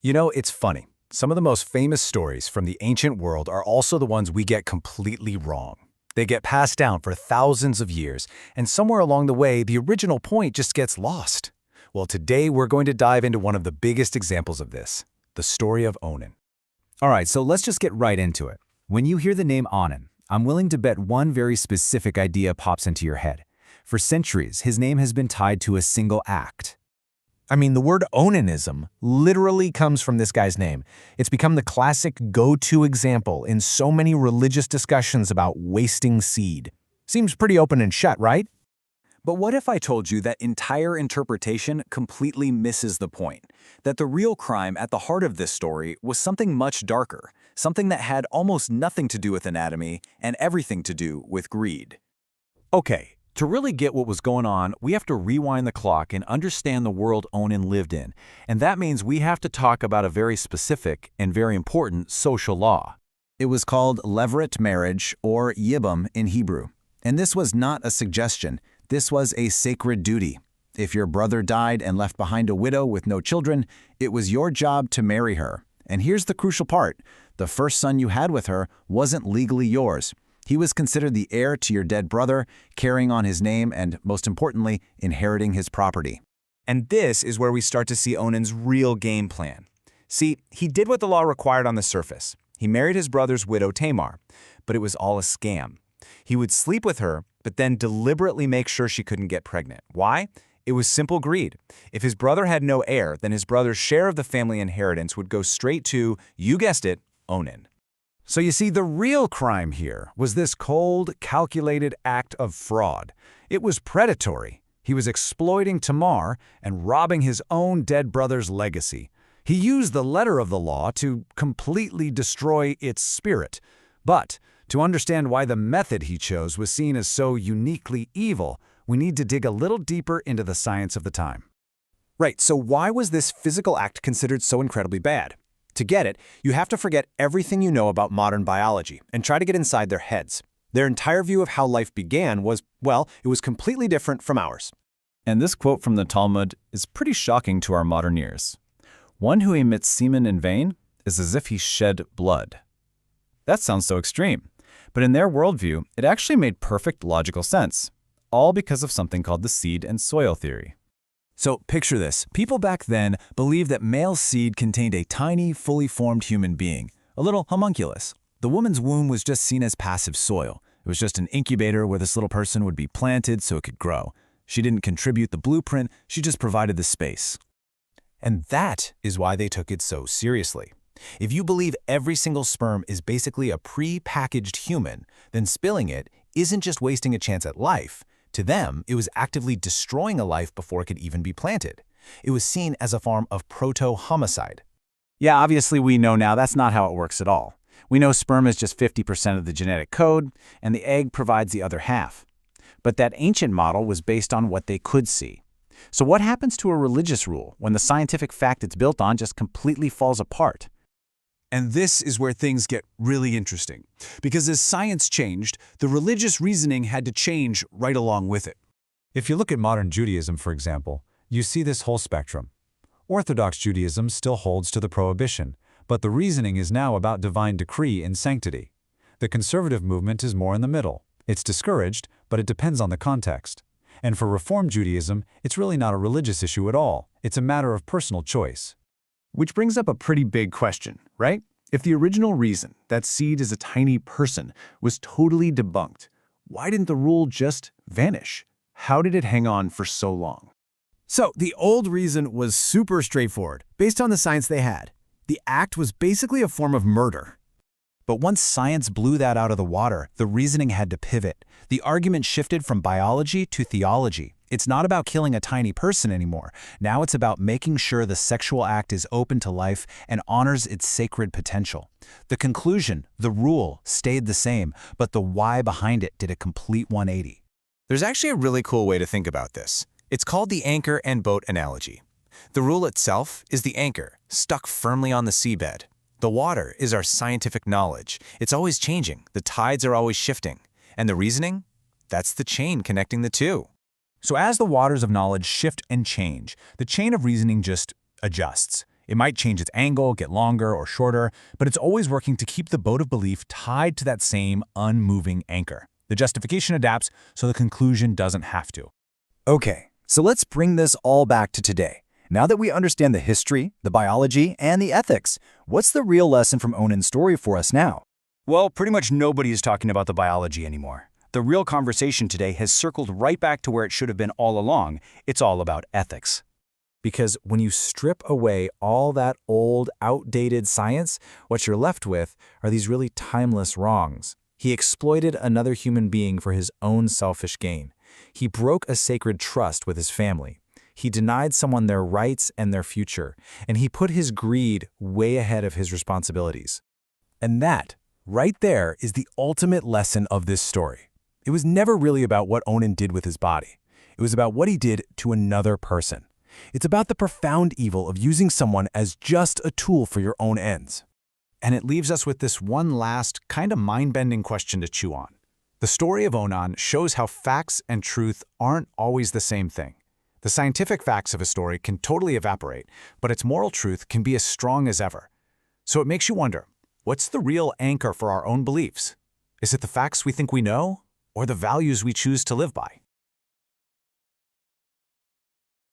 You know, it's funny. Some of the most famous stories from the ancient world are also the ones we get completely wrong. They get passed down for thousands of years, and somewhere along the way, the original point just gets lost. Well, today we're going to dive into one of the biggest examples of this, the story of Onan. All right, so let's just get right into it. When you hear the name Onan, I'm willing to bet one very specific idea pops into your head. For centuries, his name has been tied to a single act. The word onanism literally comes from this guy's name. It's become the classic go-to example in so many religious discussions about wasting seed. Seems pretty open and shut, right? But what if I told you that entire interpretation completely misses the point? That the real crime at the heart of this story was something much darker, something that had almost nothing to do with anatomy and everything to do with greed. Okay, to really get what was going on, we have to rewind the clock and understand the world Onan lived in. And that means we have to talk about a very specific and very important social law. It was called levirate marriage, or yibum in Hebrew. And this was not a suggestion. This was a sacred duty. If your brother died and left behind a widow with no children, it was your job to marry her. And here's the crucial part. The first son you had with her wasn't legally yours. He was considered the heir to your dead brother, carrying on his name and, most importantly, inheriting his property. And this is where we start to see Onan's real game plan. See, he did what the law required on the surface. He married his brother's widow Tamar, but it was all a scam. He would sleep with her, but then deliberately make sure she couldn't get pregnant. Why? It was simple greed. If his brother had no heir, then his brother's share of the family inheritance would go straight to, you guessed it, Onan. So you see, the real crime here was this cold, calculated act of fraud. It was predatory. He was exploiting Tamar and robbing his own dead brother's legacy. He used the letter of the law to completely destroy its spirit. But to understand why the method he chose was seen as so uniquely evil, we need to dig a little deeper into the science of the time. Right, so why was this physical act considered so incredibly bad? To get it, you have to forget everything you know about modern biology and try to get inside their heads. Their entire view of how life began was, well, it was completely different from ours. And this quote from the Talmud is pretty shocking to our modern ears. One who emits semen in vain is as if he shed blood. That sounds so extreme, but in their worldview, it actually made perfect logical sense, all because of something called the seed and soil theory. So picture this. People back then believed that male seed contained a tiny, fully formed human being, a little homunculus. The woman's womb was just seen as passive soil. It was just an incubator where this little person would be planted so it could grow. She didn't contribute the blueprint, she just provided the space. And that is why they took it so seriously. If you believe every single sperm is basically a pre-packaged human, then spilling it isn't just wasting a chance at life. To them, it was actively destroying a life before it could even be planted. It was seen as a form of proto-homicide. Yeah, obviously we know now that's not how it works at all. We know sperm is just 50% of the genetic code, and the egg provides the other half. But that ancient model was based on what they could see. So what happens to a religious rule when the scientific fact it's built on just completely falls apart? And this is where things get really interesting, because as science changed, the religious reasoning had to change right along with it. If you look at modern Judaism, for example, you see this whole spectrum. Orthodox Judaism still holds to the prohibition, but the reasoning is now about divine decree and sanctity. The conservative movement is more in the middle. It's discouraged, but it depends on the context. And for Reform Judaism, it's really not a religious issue at all. It's a matter of personal choice. Which brings up a pretty big question, right? If the original reason that seed is a tiny person was totally debunked, why didn't the rule just vanish? How did it hang on for so long? So the old reason was super straightforward, based on the science they had. The act was basically a form of murder. But once science blew that out of the water, the reasoning had to pivot. The argument shifted from biology to theology. It's not about killing a tiny person anymore. Now it's about making sure the sexual act is open to life and honors its sacred potential. The conclusion, the rule, stayed the same, but the why behind it did a complete 180. There's actually a really cool way to think about this. It's called the anchor and boat analogy. The rule itself is the anchor, stuck firmly on the seabed. The water is our scientific knowledge. It's always changing. The tides are always shifting. And the reasoning? That's the chain connecting the two. So as the waters of knowledge shift and change, the chain of reasoning just adjusts. It might change its angle, get longer or shorter, but it's always working to keep the boat of belief tied to that same unmoving anchor. The justification adapts so the conclusion doesn't have to. Okay, so let's bring this all back to today. Now that we understand the history, the biology, and the ethics, what's the real lesson from Onan's story for us now? Well, pretty much nobody is talking about the biology anymore. The real conversation today has circled right back to where it should have been all along. It's all about ethics. Because when you strip away all that old, outdated science, what you're left with are these really timeless wrongs. He exploited another human being for his own selfish gain. He broke a sacred trust with his family. He denied someone their rights and their future, and he put his greed way ahead of his responsibilities. And that, right there, is the ultimate lesson of this story. It was never really about what Onan did with his body. It was about what he did to another person. It's about the profound evil of using someone as just a tool for your own ends. And it leaves us with this one last, kind of mind-bending question to chew on. The story of Onan shows how facts and truth aren't always the same thing. The scientific facts of a story can totally evaporate, but its moral truth can be as strong as ever. So it makes you wonder, what's the real anchor for our own beliefs? Is it the facts we think we know, or the values we choose to live by?